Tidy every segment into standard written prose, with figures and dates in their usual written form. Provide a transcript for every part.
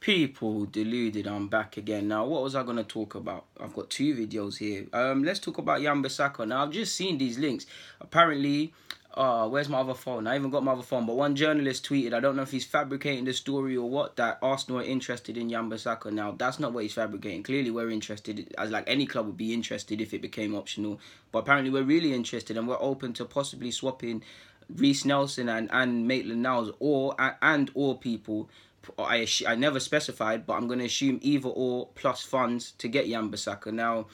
People, Deluded, I'm back again. Now, what was I going to talk about? I've got two videos here. Let's talk about Wan Bissaka. Now, I've just seen these links. Apparently, where's my other phone? I even got my other phone, but one journalist tweeted, I don't know if he's fabricating the story or what, that Arsenal are interested in Wan Bissaka. Now, that's not what he's fabricating. Clearly, we're interested, as like any club would be interested if it became optional. But apparently, we're really interested and we're open to possibly swapping Reiss Nelson and Maitland-Niles or people. I never specified, but I'm going to assume either or plus funds to get Wan Bissaka. Now,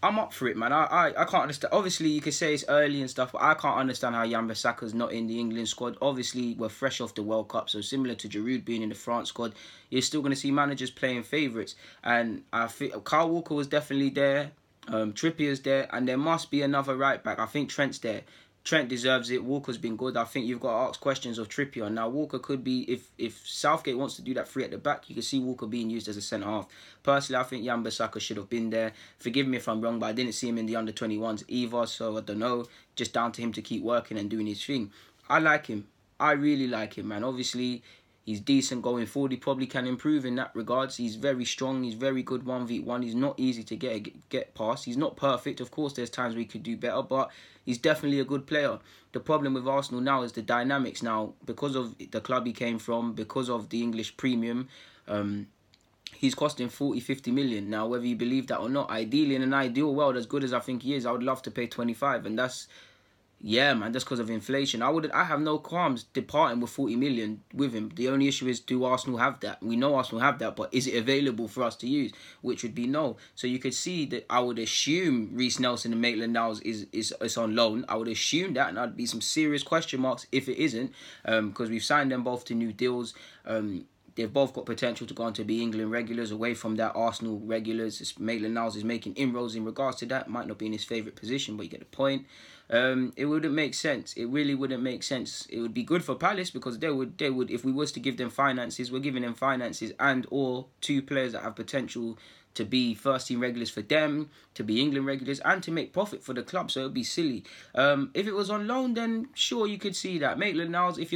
I'm up for it, man. I can't understand. Obviously, you could say it's early and stuff, but I can't understand how Wan Bissaka's not in the England squad. Obviously, we're fresh off the World Cup, so similar to Giroud being in the France squad, you're still going to see managers playing favourites. And I think Kyle Walker was definitely there. Trippier's there, and there must be another right back. I think Trent's there. Trent deserves it. Walker's been good. I think you've got to ask questions of Trippier. Now, Walker could be, if Southgate wants to do that free at the back, you can see Walker being used as a centre-half. Personally, I think Wan Bissaka should have been there. Forgive me if I'm wrong, but I didn't see him in the under-21s either, so I don't know. Just down to him to keep working and doing his thing. I like him. I really like him, man. Obviously, he's decent going forward. He probably can improve in that regards. He's very strong. He's very good 1v1. He's not easy to get past. He's not perfect. Of course, there's times we could do better, but he's definitely a good player. The problem with Arsenal now is the dynamics now. Because of the club he came from, because of the English premium, he's costing 40, 50 million. Now, whether you believe that or not, ideally, in an ideal world, as good as I think he is, I would love to pay 25. And that's, yeah, man, that's because of inflation. I have no qualms departing with 40 million with him. The only issue is, do Arsenal have that? We know Arsenal have that, but is it available for us to use? Which would be no. So you could see that I would assume Reiss Nelson and Maitland-Niles is on loan. I would assume that, and I'd be some serious question marks if it isn't, because we've signed them both to new deals. They've both got potential to go on to be England regulars away from that Arsenal regulars. Maitland-Niles is making inroads in regards to that. Might not be in his favourite position, but you get the point. It wouldn't make sense. It really wouldn't make sense. It would be good for Palace because they would if we was to give them finances, we're giving them finances and or two players that have potential to be first team regulars for them, to be England regulars, and to make profit for the club. So it would be silly. If it was on loan, then sure you could see that. Maitland-Niles, if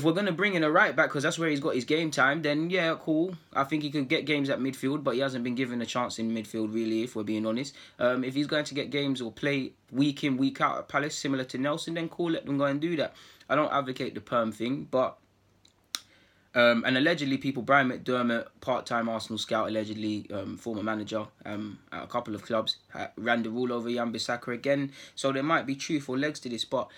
we're going to bring in a right back, because that's where he's got his game time, then yeah, cool. I think he could get games at midfield, but he hasn't been given a chance in midfield, really, if we're being honest. If he's going to get games or play week in, week out at Palace, similar to Nelson, then cool, let them go and do that. I don't advocate the perm thing, but... and allegedly, Brian McDermott, part-time Arsenal scout, allegedly former manager at a couple of clubs, ran the rule over Wan Bissaka again. So there might be truth or legs to this, but...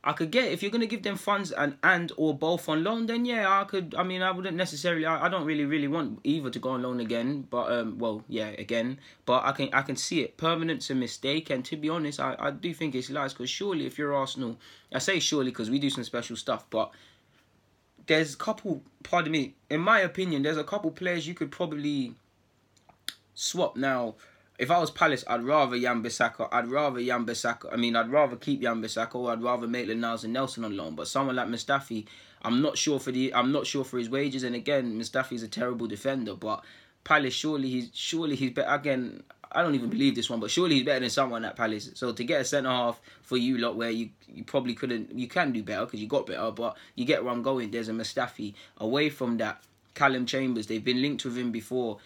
I could get, if you're going to give them funds and or both on loan, then yeah, I could. I mean, I wouldn't necessarily, I don't really want either to go on loan again, but, well, yeah, again, but I can see it. Permanent's a mistake, and to be honest, I do think it's lies, because surely if you're Arsenal, I say surely because we do some special stuff, but there's a couple, pardon me, in my opinion, there's a couple players you could probably swap now. If I was Palace, I'd rather Wan Bissaka. I'd rather keep Wan Bissaka, or I'd rather Maitland-Niles and Nelson on loan. But someone like Mustafi, I'm not sure for his wages. And again, Mustafi's a terrible defender. But Palace, surely he's better. Again, I don't even believe this one, but surely he's better than someone at Palace. So to get a centre half for you lot, where you probably couldn't, you can do better because you got better. But you get where I'm going. There's a Mustafi. Away from that, Calum Chambers, they've been linked with him before.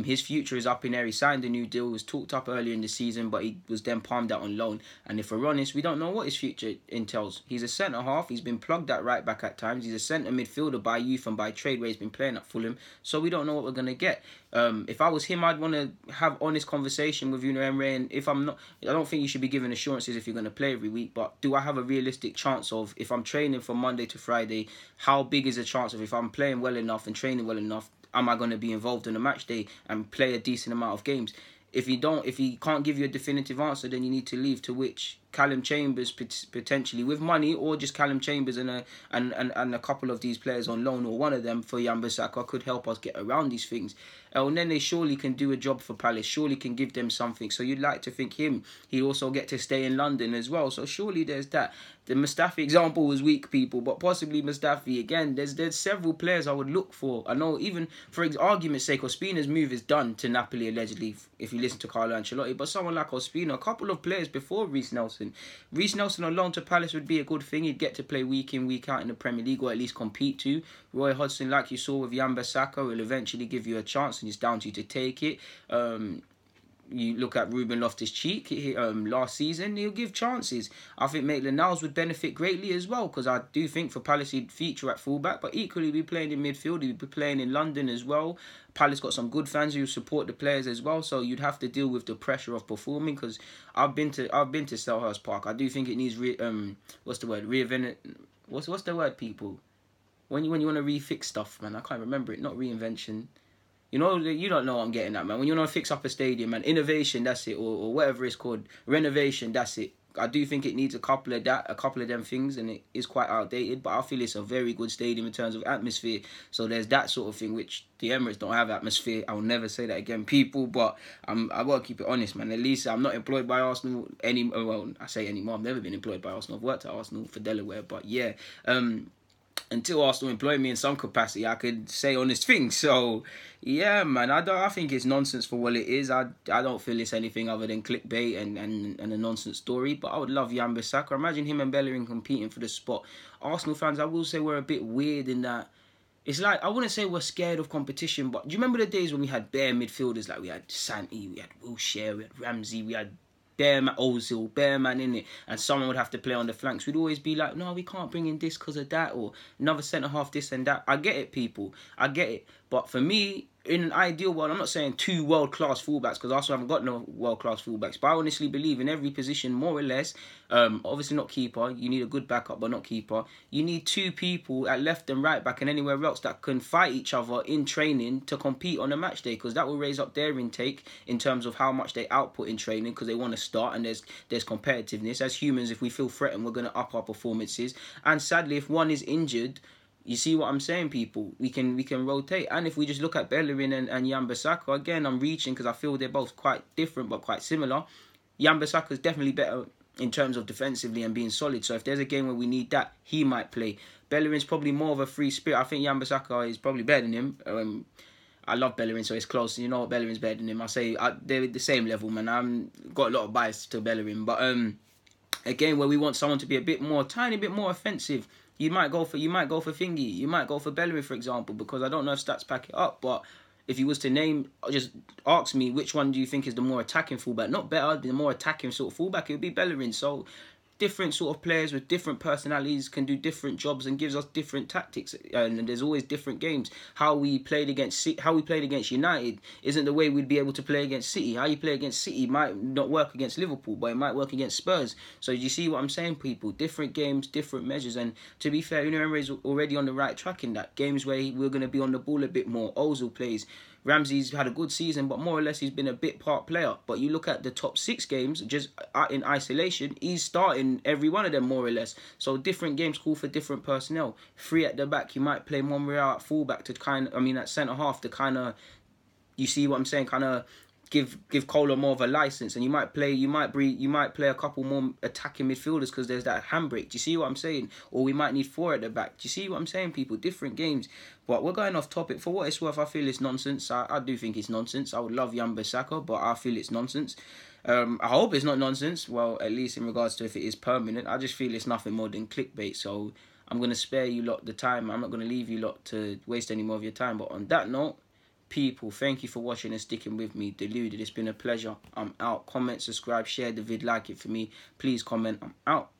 His future is up in air. He signed a new deal, was talked up earlier in the season, but he was then palmed out on loan. And if we're honest, we don't know what his future entails. He's a centre-half. He's been plugged at right-back at times. He's a centre midfielder by youth and by trade, where he's been playing at Fulham. So we don't know what we're going to get. If I was him, I'd want to have honest conversation with Unai Emery. And if I'm not, I don't think you should be given assurances if you're going to play every week. But do I have a realistic chance of, if I'm training from Monday to Friday, how big is the chance of, if I'm playing well enough and training well enough, am I going to be involved in a match day and play a decent amount of games? If he can't give you a definitive answer, then you need to leave. To which Calum Chambers potentially with money, or just Calum Chambers and a couple of these players on loan, or one of them for Wan Bissaka, could help us get around these things. And then they surely can do a job for Palace. Surely can give them something. So you'd like to think he also get to stay in London as well. So surely there's that. The Mustafi example was weak, people, but possibly Mustafi again. There's several players I would look for. I know, even for argument's sake, Ospina's move is done to Napoli allegedly, if you listen to Carlo Ancelotti. But someone like Ospina, a couple of players before Reiss Nelson, Nelson. Reiss Nelson on loan to Palace would be a good thing. He'd get to play week in, week out in the Premier League, or at least compete to. Roy Hodgson, like you saw with Wan Bissaka, will eventually give you a chance, and it's down to you to take it. You look at Ruben Loftus-Cheek last season, he'll give chances. I think Maitland-Niles would benefit greatly as well, because I do think for Palace he'd feature at fullback, but equally he'd be playing in midfield, he'd be playing in London as well. Palace got some good fans who support the players as well, so you'd have to deal with the pressure of performing, because I've been to Selhurst Park. I do think it needs what's the word, people? When you want to refix stuff, man, I can't remember it. Not reinvention. You know, you don't know what I'm getting at, man. When you want to fix up a stadium, man, innovation, that's it, or whatever it's called, renovation, that's it. I do think it needs a couple of them things, and it is quite outdated, but I feel it's a very good stadium in terms of atmosphere. So there's that sort of thing, which the Emirates don't have atmosphere. I will never say that again, people, but I won't keep it honest, man. At least I'm not employed by Arsenal anymore. Well, I say anymore. I've never been employed by Arsenal. I've worked at Arsenal for Delaware, but yeah, until Arsenal employ me in some capacity, I could say honest things. So, yeah, man, I think it's nonsense for what it is. I don't feel it's anything other than clickbait and a nonsense story. But I would love Wan Bissaka. Imagine him and Bellerin competing for the spot. Arsenal fans, I will say, we're a bit weird in that. It's like, I wouldn't say we're scared of competition, but do you remember the days when we had bare midfielders? Like, we had Santi, we had Wilshere, we had Ramsey, we had Ozil, bare man in it, and someone would have to play on the flanks. We'd always be like, no, we can't bring in this because of that, or another centre-half this and that. I get it, people. I get it. But for me, in an ideal world, I'm not saying 2 world-class fullbacks, because I also haven't got no world-class fullbacks, but I honestly believe in every position, more or less, obviously not keeper, you need a good backup, but not keeper. You need 2 people at left and right back and anywhere else that can fight each other in training to compete on a match day, because that will raise up their intake in terms of how much they output in training, because they want to start, and there's competitiveness. As humans, if we feel threatened, we're going to up our performances, and sadly, if one is injured, you see what I'm saying, people? We can rotate. And if we just look at Bellerin and Wan Bissaka, again, I'm reaching because I feel they're both quite different but quite similar. Wan Bissaka is definitely better in terms of defensively and being solid. So if there's a game where we need that, he might play. Bellerin's probably more of a free spirit. I think Wan Bissaka is probably better than him. I love Bellerin, so it's close. You know what, Bellerin's better than him. I say they're at the same level, man. I've got a lot of bias to Bellerin. But again, where we want someone to be a tiny bit more offensive, you might go for Thingy. You might go for Bellerin, for example, because I don't know if stats back it up, but if you was to name, just ask me which one do you think is the more attacking fullback, not better, the more attacking sort of fullback, it would be Bellerin. So different sort of players with different personalities can do different jobs and gives us different tactics, and there's always different games. How we played against United isn't the way we'd be able to play against City. How you play against City might not work against Liverpool, but it might work against Spurs. So you see what I'm saying, people? Different games, different measures. And to be fair, Unai Emery is already on the right track in that. Games where we're going to be on the ball a bit more. Ozil plays. Ramsey's had a good season, but more or less he's been a bit part player. But you look at the top 6 games, just in isolation, he's starting every one of them more or less. So different games call for different personnel. 3 at the back, you might play Monreal at fullback at centre half to kind of, you see what I'm saying, kind of give Kohler more of a license, and you might play a couple more attacking midfielders because there's that handbrake. Do you see what I'm saying? Or we might need 4 at the back. Do you see what I'm saying, people? Different games. But we're going off topic. For what it's worth, I feel it's nonsense. I do think it's nonsense. I would love Wan Bissaka, but I feel it's nonsense. I hope it's not nonsense. Well, at least in regards to if it is permanent. I just feel it's nothing more than clickbait. So I'm going to spare you lot the time. I'm not going to leave you lot to waste any more of your time. But on that note, people, thank you for watching and sticking with me. Deluded, it's been a pleasure. I'm out. Comment, subscribe, share the vid, like it for me. Please comment. I'm out.